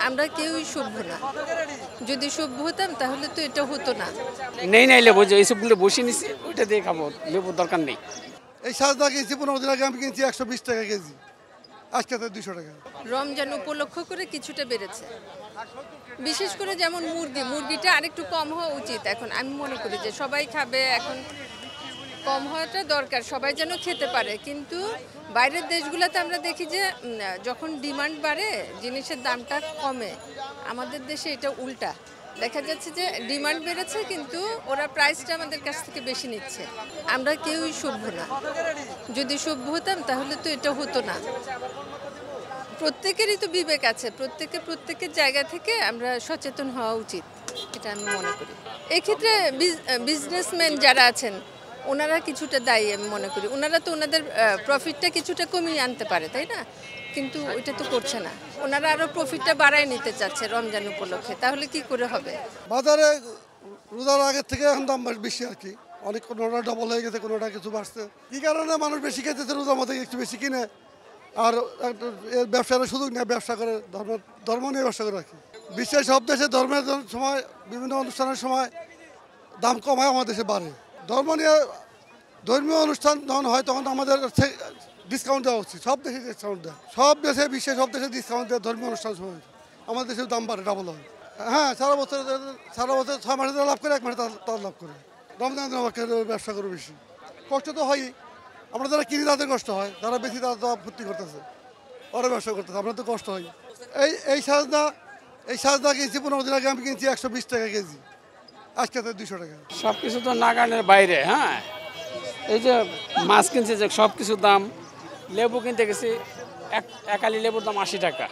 আমরা কেউই সভ্য না। যদি সভ্য হতাম তাহলে তো এটা হতো না। নেই লেবু যে এইসবগুলো বসে নিছি ওইটা দিয়ে খাবো, লেবুর দরকার নেই। এই সাজদা কিনছি 15 দিন আগে, আমি কিনছি 120 টাকা কেজি, আজকে তো 200 টাকা। রমজান উপলক্ষ করে কিছুটা বেড়েছে, বিশেষ করে যেমন মুরগিটা আরেকটু কম হওয়া উচিত। এখন আমি মনে করি যে সবাই খাবে, এখন কম হওয়াটা দরকার, সবাই যেন খেতে পারে। কিন্তু বাইরের দেশগুলোতে আমরা দেখি যে যখন ডিমান্ড বাড়ে জিনিসের দামটা কমে। আমাদের দেশে এটা উল্টা, দেখা যাচ্ছে যে ডিমান্ড বেড়েছে কিন্তু ওরা প্রাইসটা আমাদের কাছ থেকে বেশি নিচ্ছে। আমরা কেউই সভ্য না। যদি সভ্য হতাম তাহলে তো এটা হতো না। প্রত্যেকেরই তো বিবেক আছে, প্রত্যেকের জায়গা থেকে আমরা সচেতন হওয়া উচিত, এটা আমি মনে করি। এক্ষেত্রে বিজনেসম্যান যারা আছেন ওনারা কিছুটা দায়ী আমি মনে করি। ওনারা তো ওনাদের প্রফিটটা কিছুটা কমিয়ে আনতে পারে, তাই না? কিন্তু ওইটা তো করছে না, ওনারা আরও প্রফিটটা বাড়ায় নিতে চাচ্ছে রমজান উপলক্ষে। তাহলে কি করে হবে? বাজারে রোজার আগের থেকে এখন দাম বেশি আর কি, অনেক কোনোটা ডবল হয়ে গেছে, কোনোটা কিছু বাড়ছে। কী কারণে মানুষ বেশি খেতেছে, রোজার মধ্যে একটু বেশি কিনে, আর ব্যবসার সুযোগ নেয়, ব্যবসা করে ধর্ম নিয়ে ব্যবসা করে রাখি। বিশ্বের সব দেশে ধর্মের সময়, বিভিন্ন অনুষ্ঠানের সময় দাম কমায়, আমাদের দেশে বাড়ে। ধর্ম নিয়ে ধর্মীয় অনুষ্ঠান যখন হয় তখন আমাদের ডিসকাউন্ট দেওয়া উচিত। সব দেশে ডিসকাউন্ট দেয়, সব দেশে, বিশ্বের সব দেশে ডিসকাউন্ট দেয় ধর্মীয় অনুষ্ঠান সময়। আমাদের দেশের দাম বাড়ে, ডাবল হয়। হ্যাঁ, সারা বছর 6 মাসে তারা লাভ করে, 1 মাসে তারা লাভ করে। রমজান ব্যবসা করে বেশি কষ্ট তো হয়ই। আমরা যারা কিনি তাদের কষ্ট হয়, যারা বেশি তারা তো ফুর্তি করতেছে, ওরা ব্যবসা করতেছে, আমরা তো কষ্ট হয়। এই সাজদা কিনছি 15 দিন আগে, আমি কিনছি 120 টাকা কেজি, আজকে তো 200 টাকা। সব কিছু তো নাগানের বাইরে। হ্যাঁ, এই যে মাছ কিনছে, যে সব কিছুর দাম। লেবু কিনতে গেছি, এক আলি লেবুর দাম 80 টাকা।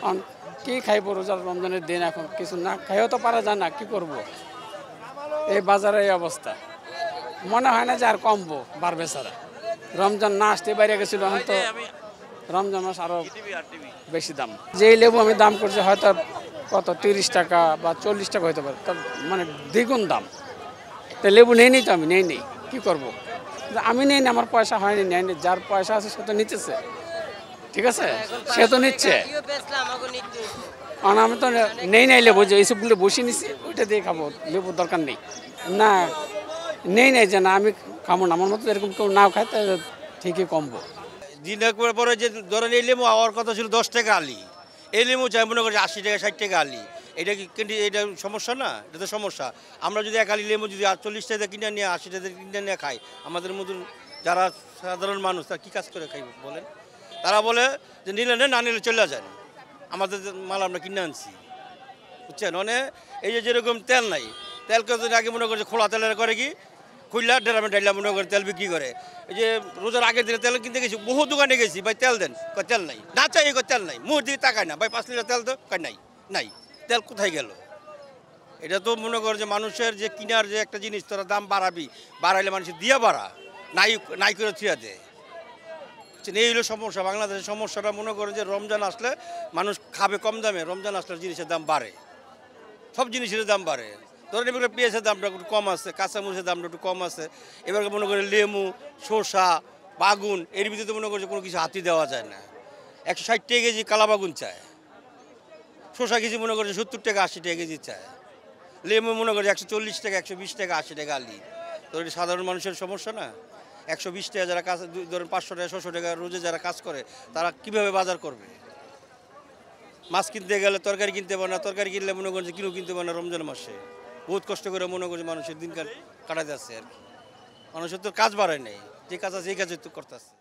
কারণ কী খাইব রোজার রমজানের দিন, এখন কিছু না খাইও তো পারা যায় না, কী করব? এই বাজারে এই অবস্থা, মনে হয় না যে আর কমবো, বাড়বে ছাড়া। রমজান না আসতে বাইরে গেছিল, এখন তো রমজান মাস আরও বেশি দাম। যেই লেবু আমি দাম করছি হয়তো কত 30 টাকা বা 40 টাকা হতে পারে, তার মানে দ্বিগুণ দাম। তো লেবু নেই তো, আমি নেই কী করবো? আমি নেই, আমার পয়সা হয়নি, নেই। যার পয়সা আছে সে তো নিতেছে, ঠিক আছে, সে তো নিচ্ছে। কারণ আমি তো নেই লেবু যে এইসবগুলো বসে নিছি ওইটা দিয়ে খাবো, লেবুর দরকার নেই। না, নেই যে না আমি খাবো না, আমার মতো এরকম কেউ নাও খায় তাই ঠিকই কমবো। দিন পরে যে ধরেন এই লেবু হওয়ার কথা ছিল 10 টাকা আলি, এই লেবু চাই মনে করছে 80 টাকা 60 টাকা আলি। এটা কি কিন্তু এটা সমস্যা না? এটা তো সমস্যা। আমরা যদি এক আলি লেবু যদি 40 টাকা কিনে নিয়ে 80 টাকা কিনে নিয়ে খাই, আমাদের মতন যারা সাধারণ মানুষ তারা কী কাজ করে খাইব বলেন? তারা বলে যে নিলে না নিলে চলে যান, আমাদের মাল আমরা কিনে আনছি, বুঝছেন? মানে এই যে যেরকম তেল নাই, তেলকে যদি আগে মনে করছে খোলা তেলের করে কি খুললা ডেরামে ডাইলা মনে করে তেল বিক্রি করে। এই যে রোজার আগের দিনে তেল কিনতে গেছি, বহু দোকানে গেছি, ভাই তেল দেন, তেল নাই, না চাই তেল নাই, মুহূর্তে দিকে তাকায় না, ভাই 5 লিটার তেল তো নাই, তেল কোথায় গেল? এটা তো মনে করে যে মানুষের যে কিনার যে একটা জিনিস তোরা দাম বাড়াইলে মানুষের দিয়ে বাড়া, নাই করে থুয়া দেয়। এই হলো সমস্যা, বাংলাদেশের সমস্যাটা। মনে করে যে রমজান আসলে মানুষ খাবে কম দামে, রমজান আসলে জিনিসের দাম বাড়ে, সব জিনিসের দাম বাড়ে। ধরেন এবার পেঁয়াজের দামটা একটু কম আছে, কাঁচামরিচের দামটা একটু কম আছে। এবার মনে করে লেবু, শসা, বাগুন, এর ভিতরে মনে করছে কোনো কিছু হাতি দেওয়া যায় না। 160 টাকা কেজি কালা বাগুন চায়, শসা কেজি মনে করছে 70 টাকা 80 টাকা কেজি চায়, লেবু মনে করছে 140 টাকা 120 টাকা 80 টাকা আলি। তো এটা সাধারণ মানুষের সমস্যা না? 120 টাকা যারা কাজ, ধরেন 500 টাকা 600 টাকা রোজে যারা কাজ করে তারা কিভাবে বাজার করবে? মাছ কিনতে গেলে তরকারি কিনতে পারে না, তরকারি কিনলে মনে করছে কিলো কিনতে পারে না। রমজান মাসে বহুত কষ্ট করে মনে করছে মানুষের দিনকাল কাটাতে যাচ্ছে আর কি। মানুষের তো কাজ বাড়ায় নেই, যে কাজ আছে এই কাজ তো করতেছে।